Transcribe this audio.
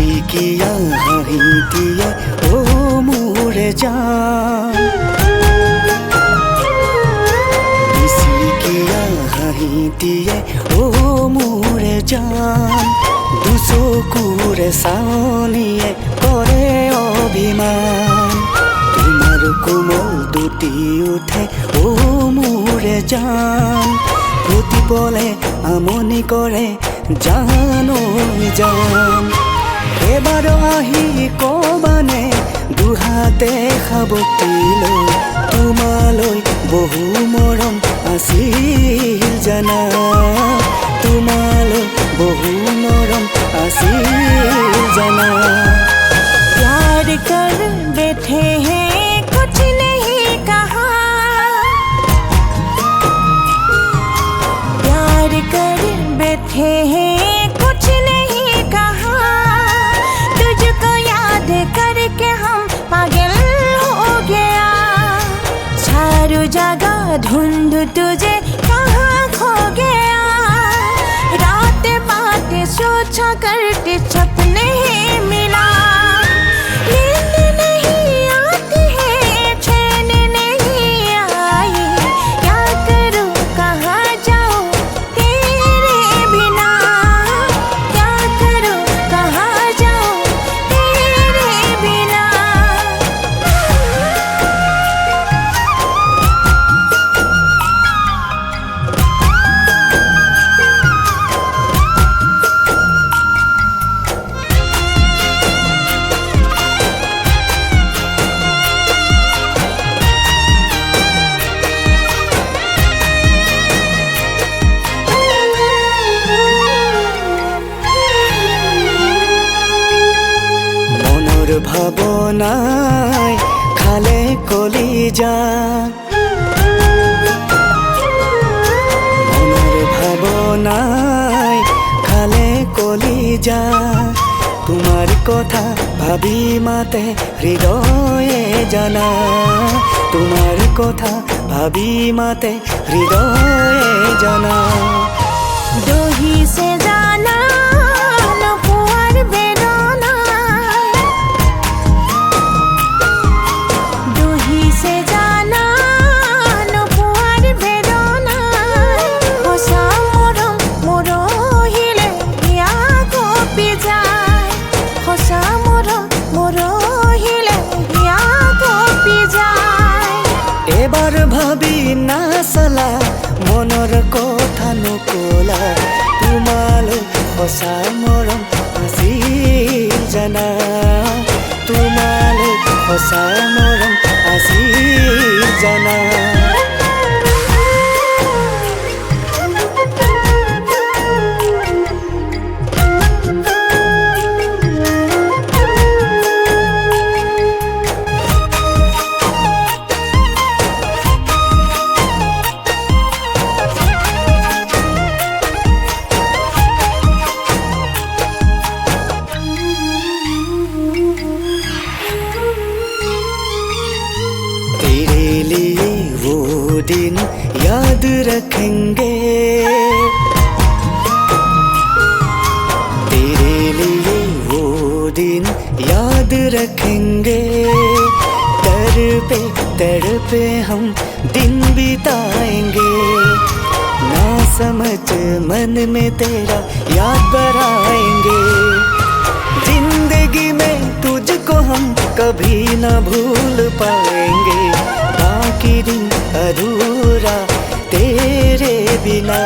মিচিকিয়া হাঁহিটিয়ে ও মোরে জান, মিচিকিয়া হাঁহিটিয়ে ও মোরে জান, দুচকুৰে চাৱনিয়ে কৰে অভিমান। তোমাৰ কোমল দুটি উঠে ও মোৰে জান, প্ৰতিপলে আমনি কৰে জান জান। এবাৰ আহি কবানে দুহাতে সাৱটি লৈ, তোমালৈ বহু মৰম আছিল জানা, তোমালৈ বহু মৰম আছিল জানা। प्यार कर बैठे हैं कुछ नहीं कहा, प्यार कर बैठे हैं कुछ नहीं कहा, तुझको याद करके हम पागल हो गया। चारों जगह ढूंढ तुझे कहाँ खो गया, रात बातें सोचा करते सपने मिला। नींद नहीं आती है, चैन नहीं आई, क्या करूं कहाँ जाऊं तेरे बिना, क्या करूं कहाँ जाऊं तेरे बिना। মনৰ ভাৱনাই খালে কলিজা, মনৰ ভাৱনাই খালে কলিজা। তোমাৰ কথা ভাবি মাতে হৃদয়ে জানা, তোমাৰ কথা ভাবি মাতে হৃদয়ে জানা। দহি से जाना न पुआर बेरोना, दही से जाना न पुआर बेरोना। होसा मोरम मोरो हिले या गोपी जाय, होसा मोरम मोरो हिले या गोपी जाय। এবাৰ ভাবি নাচালা মনৰ কথা নকলা, তোমালৈ সঁচা মৰম আছিল জানা, তোমালৈ সঁচা মৰম আছিল জানা। तेरे लिए वो दिन याद रखेंगे, तेरे लिए वो दिन याद रखेंगे। तड़पे हम दिन बिताएंगे, ना समझ मन में तेरा याद भराएंगे। जिंदगी में तुझको हम कभी न भूल पाएंगे, बाकी दिन अधूरा तेरे बिना।